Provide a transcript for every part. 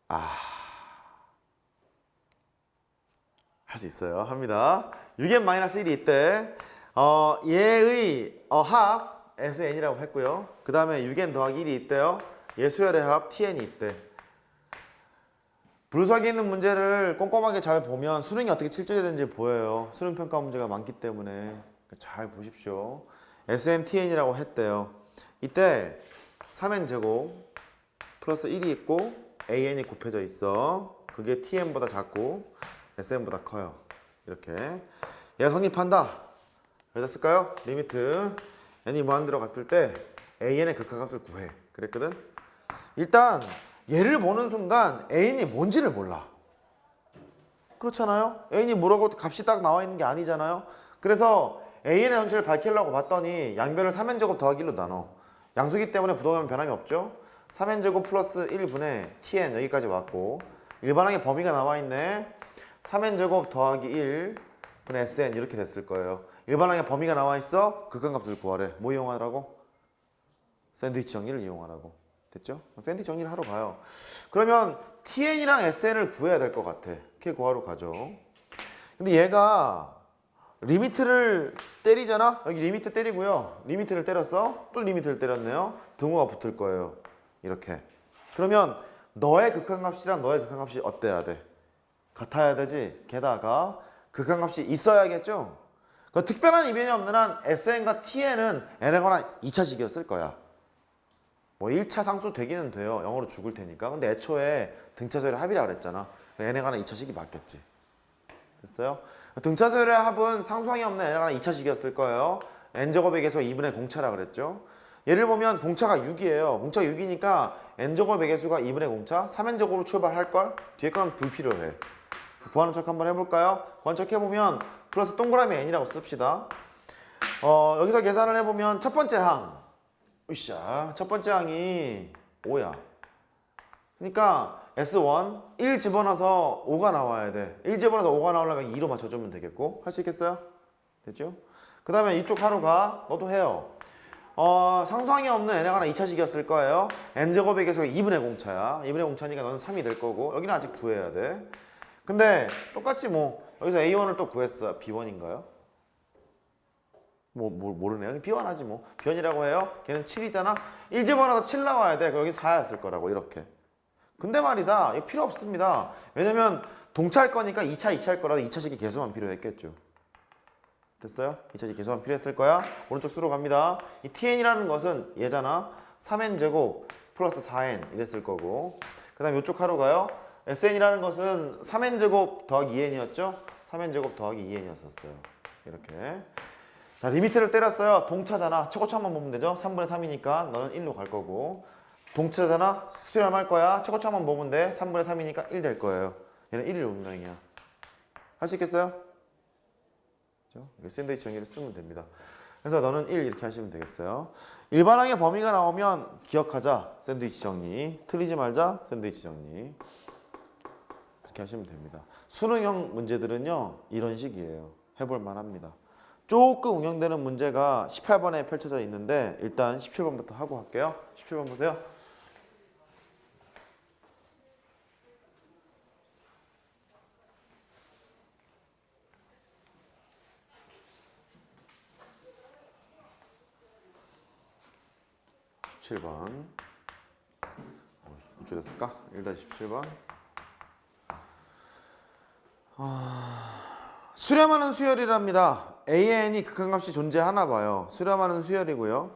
할 수 있어요. 합니다. 6n-1이 있대. 얘의 합 SN이라고 했고요. 그 다음에 6n 더하기 1이 있대요. 얘 수열의 합 TN이 있대. 불수학에 있는 문제를 꼼꼼하게 잘 보면 수능이 어떻게 출제되야 되는지 보여요. 수능평가 문제가 많기 때문에 잘 보십시오. SNTN이라고 했대요. 이때 3n제곱 플러스 1이 있고 AN이 곱해져 있어. 그게 TN보다 작고 SN보다 커요. 이렇게 얘가 성립한다. 여기다 쓸까요? 리미트 n이 무한대로 갔을 때 AN의 극한값을 구해. 그랬거든? 일단 얘를 보는 순간 A이 뭔지를 몰라. 그렇잖아요? A이 뭐라고 값이 딱 나와 있는 게 아니잖아요? 그래서 AN의 전체를 밝히려고 봤더니 양변을 3n제곱 더하기 1로 나눠. 양수기 때문에 부동하면 변함이 없죠? 3n제곱 플러스 1분의 tn 여기까지 왔고 일반항의 범위가 나와 있네. 3n제곱 더하기 1분의 sn 이렇게 됐을 거예요. 일반항의 범위가 나와 있어. 극한값을 구하래. 뭐 이용하라고? 샌드위치 정리를 이용하라고. 됐죠? 샌드위치 정리를 하러 가요. 그러면 tn이랑 sn을 구해야 될 것 같아. 그게 구하러 가죠. 근데 얘가 리미트를 때리잖아? 여기 리미트 때리고요. 리미트를 때렸어. 또 리미트를 때렸네요. 등호가 붙을 거예요. 이렇게. 그러면 너의 극한값이랑 너의 극한값이 어때야 돼? 같아야 되지. 게다가 극한값이 있어야겠죠? 그 특별한 이변이 없는 한 SN과 TN은 n에 관한 2차식이었을 거야. 뭐 1차 상수 되기는 돼요. 영어로 죽을 테니까. 근데 애초에 등차수열의 합이라 그랬잖아. n에 관한 2차식이 맞겠지. 됐어요? 등차수열의 합은 상수항이 없는 n에 관한 2차식이었을 거예요. n제곱의 개수가 2분의 공차라 그랬죠. 예를 보면 공차가 6이에요. 공차가 6이니까 n제곱의 개수가 2분의 공차 3n제곱으로 출발할걸? 뒤에 거는 불필요해. 구하는 척 한번 해볼까요? 구하는 척 해보면 플러스 동그라미 n이라고 씁시다. 여기서 계산을 해보면 첫 번째 항 으쌰 첫 번째 항이 5야. 그러니까 S1 1 집어넣어서 5가 나와야 돼. 1 집어넣어서 5가 나오려면 2로 맞춰주면 되겠고. 할 수 있겠어요? 됐죠? 그 다음에 이쪽 하루가 너도 해요. 상수항이 없는 n에 관한 2차식이었을 거예요. n제곱의 개수가 2분의 공차야. 2분의 공차니까 너는 3이 될 거고 여기는 아직 구해야 돼. 근데 똑같지 뭐. 여기서 A1을 또 구했어. B1인가요? 모르네요. B1 하지 뭐. B1이라고 해요. 걔는 7이잖아. 1 집어넣어서 7 나와야 돼. 여기 4였을 거라고 이렇게. 근데 말이다. 이거 필요 없습니다. 왜냐면 동차할 거니까 2차일 거라서 2차식의 개수만 필요했겠죠. 됐어요? 2차식 개수만 필요했을 거야. 오른쪽 수로 갑니다. 이 tn이라는 것은 얘잖아. 3n제곱 플러스 4n 이랬을 거고. 그 다음에 이쪽 하로 가요. sn이라는 것은 3n제곱 더하기 2n이었죠? 3n제곱 더하기 2n이었었어요. 이렇게. 자, 리미트를 때렸어요. 동차잖아. 최고차만 보면 되죠? 3분의 3이니까 너는 1로 갈 거고. 동차잖아. 수렴할 거야. 최고차만 보면 돼. 3분의 3이니까 1 될 거예요. 얘는 1일 운명이야. 할 수 있겠어요? 샌드위치 정의를 쓰면 됩니다. 그래서 너는 1 이렇게 하시면 되겠어요. 일반항의 범위가 나오면 기억하자. 샌드위치 정리. 틀리지 말자. 샌드위치 정리. 그렇게 하시면 됩니다. 수능형 문제들은요. 이런 식이에요. 해볼 만합니다. 조금 응용되는 문제가 18번에 펼쳐져 있는데 일단 17번부터 하고 갈게요. 17번 보세요. 이쪽이었을까? 1-17번. 수렴하는 수열이랍니다. AN이 극한값이 존재하나 봐요. 수렴하는 수열이고요.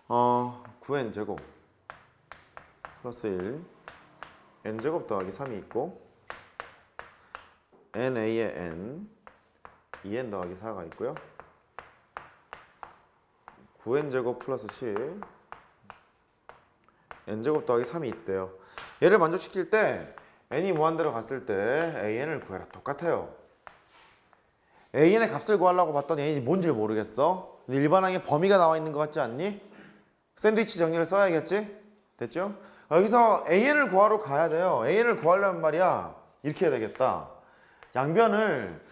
9n제곱 플러스 1 n제곱 더하기 3이 있고 na의 n 2n 더하기 4가 있고요. 9n제곱 플러스 7 n제곱 더하기 3이 있대요. 얘를 만족시킬 때 n이 무한대로 갔을 때 an을 구해라. 똑같아요. an의 값을 구하려고 봤더니 an이 뭔지 모르겠어. 일반항의 범위가 나와 있는 것 같지 않니? 샌드위치 정리를 써야겠지? 됐죠? 여기서 an을 구하러 가야 돼요. an을 구하려면 말이야 이렇게 해야 되겠다. 양변을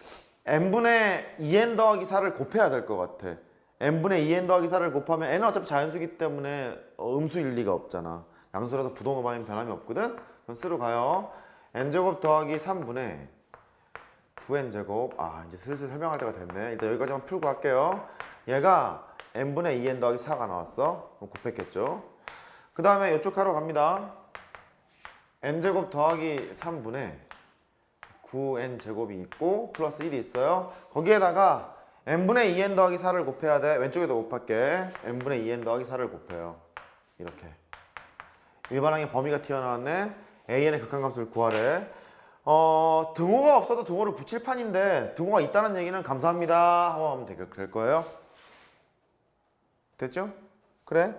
n분의 2n 더하기 4를 곱해야 될 것 같아. n분의 2n 더하기 4를 곱하면 n은 어차피 자연수이기 때문에 음수일 리가 없잖아. 양수라서 부동합하면 변함이 없거든. 그럼 쓰러 가요. n제곱 더하기 3분의 9n제곱. 이제 슬슬 설명할 때가 됐네. 일단 여기까지만 풀고 갈게요. 얘가 n분의 2n 더하기 4가 나왔어. 그럼 곱했겠죠. 그 다음에 이쪽 하러 갑니다. n제곱 더하기 3분의 9n제곱이 있고 플러스 1이 있어요. 거기에다가 n분의 2n 더하기 4를 곱해야 돼. 왼쪽에도 곱할게. n분의 2n 더하기 4를 곱해요. 이렇게. 일반항의 범위가 튀어나왔네. an의 극한값을 구하래. 등호가 없어도 등호를 붙일 판인데 등호가 있다는 얘기는 감사합니다 하고 하면 될 거예요. 됐죠? 그래?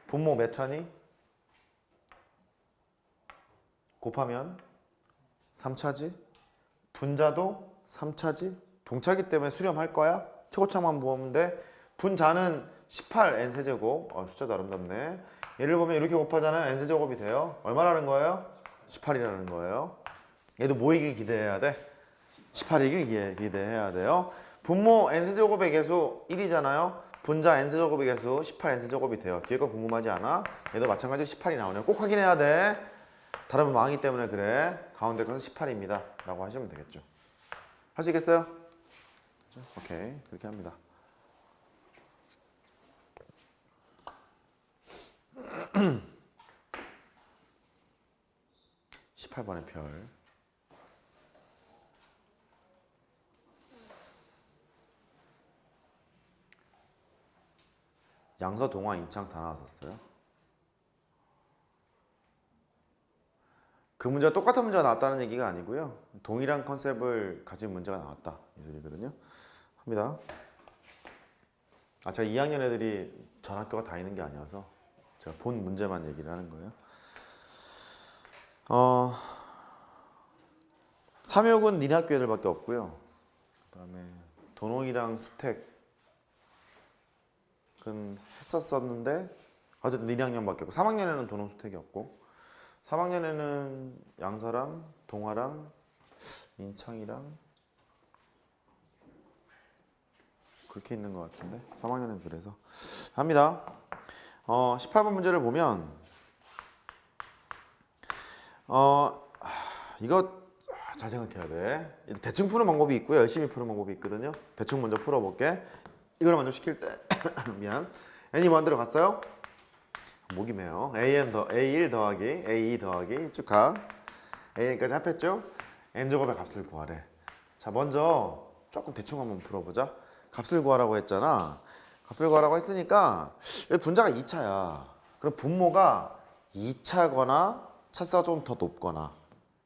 분모 몇 차니? 곱하면 3차지. 분자도 3차지. 동차기 때문에 수렴할 거야. 최고차만 보면 돼. 분자는 18 n세제곱. 숫자도 아름답네. 얘를 보면 이렇게 곱하잖아요. n세제곱이 돼요. 얼마라는 거예요? 18이라는 거예요. 얘도 뭐이길 기대해야 돼? 18이길 기대해야 돼요. 분모 n세제곱의 개수 1이잖아요. 분자 n세제곱의 개수 18n세제곱이 돼요. 뒤에 거 궁금하지 않아? 얘도 마찬가지로 18이 나오네요. 꼭 확인해야 돼. 다르면 망하기 때문에 그래. 가운데 것은 18입니다. 라고 하시면 되겠죠. 할 수 있겠어요? 오케이. 그렇게 합니다. 18번의 별. 양서, 동화, 임창 다 나왔었어요. 그 문제가 똑같은 문제가 나왔다는 얘기가 아니고요. 동일한 컨셉을 가진 문제가 나왔다. 이 소리거든요. 합니다. 제가 2학년 애들이 전 학교가 다 있는 게 아니어서 제가 본 문제만 얘기를 하는 거예요. 삼육은 니네 학교 애들밖에 없고요. 그 다음에 도농이랑 수택은 했었었는데 어쨌든 니네 학년밖에 없고 3학년에는 도농 수택이 없고 3학년에는 양서랑 동화랑 인창이랑 그렇게 있는 것 같은데 3학년은 그래서 합니다. 18번 문제를 보면 이거 잘 생각해야 돼. 대충 푸는 방법이 있고요. 열심히 푸는 방법이 있거든요. 대충 먼저 풀어볼게. 이걸 먼저 시킬 때 미안. n이 뭐 안 들어갔어요? 목이 메요. a1 더하기 a2 더하기 쭉 가. an까지 합했죠? n제곱의 값을 구하래. 자, 먼저 조금 대충 한번 풀어보자. 값을 구하라고 했잖아. 값을 구하라고 했으니까 여기 분자가 2차야. 그럼 분모가 2차거나 차수가 좀 더 높거나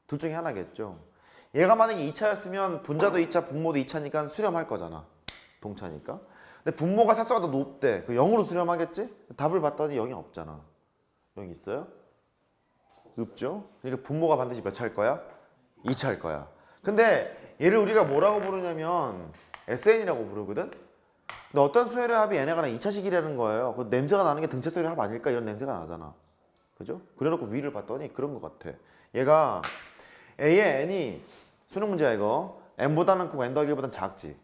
둘 중에 하나겠죠. 얘가 만약에 2차였으면 분자도 2차, 분모도 2차니까 수렴할 거잖아. 동차니까. 근데 분모가 차수가 더 높대. 그 0으로 수렴하겠지? 답을 봤더니 0이 없잖아. 0이 있어요? 없죠? 그러니까 분모가 반드시 몇 차일 거야? 2차일 거야. 근데 얘를 우리가 뭐라고 부르냐면 SN이라고 부르거든? 근데 어떤 수열의 합이 얘네가 하나 2차식이라는 거예요. 그 냄새가 나는 게 등차 수열의 합 아닐까? 이런 냄새가 나잖아. 그죠? 그래놓고 위를 봤더니 그런 것 같아. 얘가 A의 n이 수능 문제야 이거. n보다는 크고 n 더하기 1보다는 작지.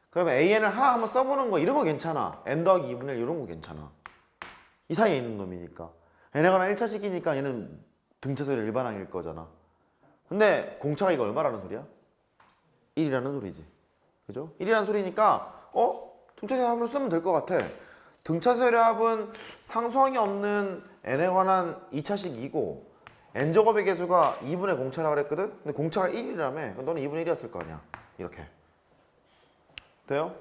그러면 AN을 하나 한번 써보는 거 이런 거 괜찮아. n 더하기 2분의 1 이런 거 괜찮아. 이 사이에 있는 놈이니까. 얘네가 하나 1차식이니까 얘는 등차수열 일반항일 거잖아. 근데 공차가 이거 얼마라는 소리야? 1이라는 소리지. 그죠? 1이라는 소리니까 등차수열 합을 쓰면 될 것 같아. 등차수열의 합은 상수항이 없는 n에 관한 2차식이고 n제곱의 개수가 2분의 공차라고 그랬거든? 근데 공차가 1이라며. 그럼 너는 2분의 1이었을 거 아니야. 이렇게. 돼요?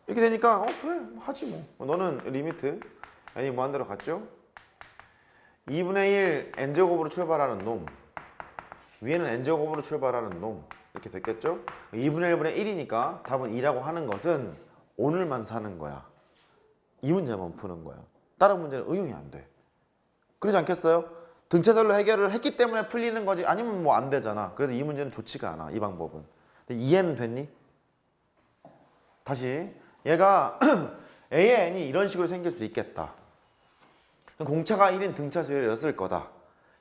이렇게 되니까 그래 하지 뭐. 너는 리미트 n이 무한대로 갔죠? 2분의 1 n제곱으로 출발하는 놈 위에는 n제곱으로 출발하는 놈 이렇게 됐겠죠? 2분의 1분의 1이니까 답은 2라고 하는 것은 오늘만 사는 거야. 이 문제만 푸는 거야. 다른 문제는 응용이 안 돼. 그러지 않겠어요? 등차절로 해결을 했기 때문에 풀리는 거지 아니면 뭐 안 되잖아. 그래서 이 문제는 좋지가 않아. 이 방법은. 근데 이해는 됐니? 다시 얘가 A의 n이 이런 식으로 생길 수 있겠다. 공차가 1인 등차수열이었을 거다.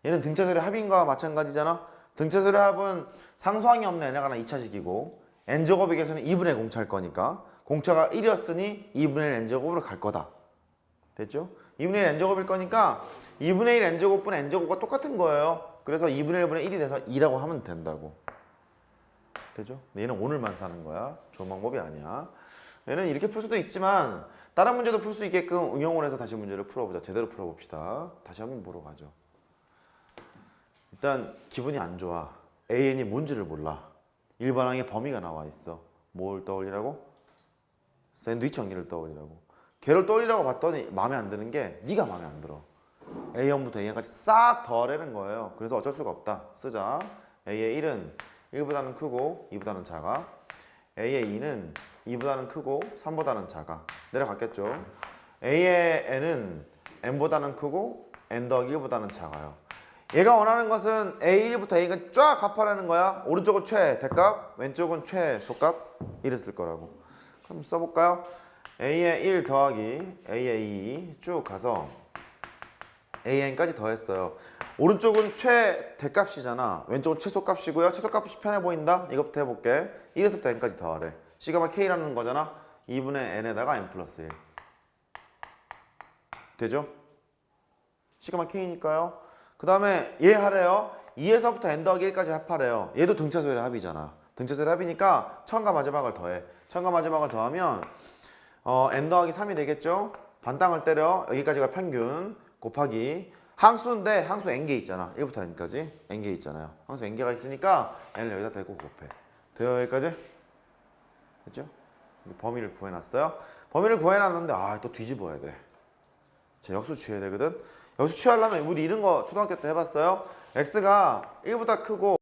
얘는 등차수열의 합인과 마찬가지잖아. 등차수열의 합은 상수항이 없는 n에 관한 2차식이고 n제곱의 개수는 2분의 공차일 거니까 공차가 1이었으니 2분의 1 n제곱으로 갈 거다. 됐죠? 2분의 1 n제곱일 거니까 2분의 1 n제곱분의 n제곱과 똑같은 거예요. 그래서 2분의 1분의 1이 돼서 2라고 하면 된다고. 되죠? 얘는 오늘만 사는 거야. 좋은 방법이 아니야. 얘는 이렇게 풀 수도 있지만 다른 문제도 풀 수 있게끔 응용을 해서 다시 문제를 풀어보자. 제대로 풀어봅시다. 다시 한번 보러 가죠. 일단 기분이 안 좋아. AN이 뭔지를 몰라. 일반항의 범위가 나와 있어. 뭘 떠올리라고? 샌드위치 정리를 떠올리라고. 걔를 떠올리라고 봤더니 마음에 안 드는 게 네가 마음에 안 들어. A1부터 An까지 싹 더하라는 거예요. 그래서 어쩔 수가 없다. 쓰자. A의 1은 1보다는 크고 2보다는 작아. A의 2는 2보다는 크고 3보다는 작아. 내려갔겠죠. A의 n은 n보다는 크고 n 더하기 1보다는 작아요. 얘가 원하는 것은 A1부터 A가 쫙 갚아라는 거야. 오른쪽은 최대값, 왼쪽은 최소값. 이랬을 거라고. 그럼 써볼까요? A의 1 더하기 A의 2 쭉 가서 AN까지 더했어요. 오른쪽은 최대값이잖아. 왼쪽은 최소값이고요. 최소값이 편해 보인다? 이것부터 해볼게. 1에서부터 n까지 더하래. 시그마 k라는 거잖아. 2분의 n에다가 n 플러스 1. 되죠? 시그마 k니까요. 그 다음에 얘 하래요. 2에서부터 n 더하기 1까지 합하래요. 얘도 등차소열의 합이잖아. 등차소열의 합이니까 처음과 마지막을 더해. 처음과 마지막을 더하면 n 더하기 3이 되겠죠? 반땅을 때려. 여기까지가 평균 곱하기 항수인데 항수 n개 있잖아. 1부터 n까지 n개 있잖아요. 항수 n개가 있으니까 n을 여기다 대고 곱해. 돼요? 여기까지? 됐죠? 범위를 구해놨어요. 범위를 구해놨는데 또 뒤집어야 돼. 자, 역수 취해야 되거든. 역수 취하려면 우리 이런 거 초등학교 때 해봤어요. x가 1보다 크고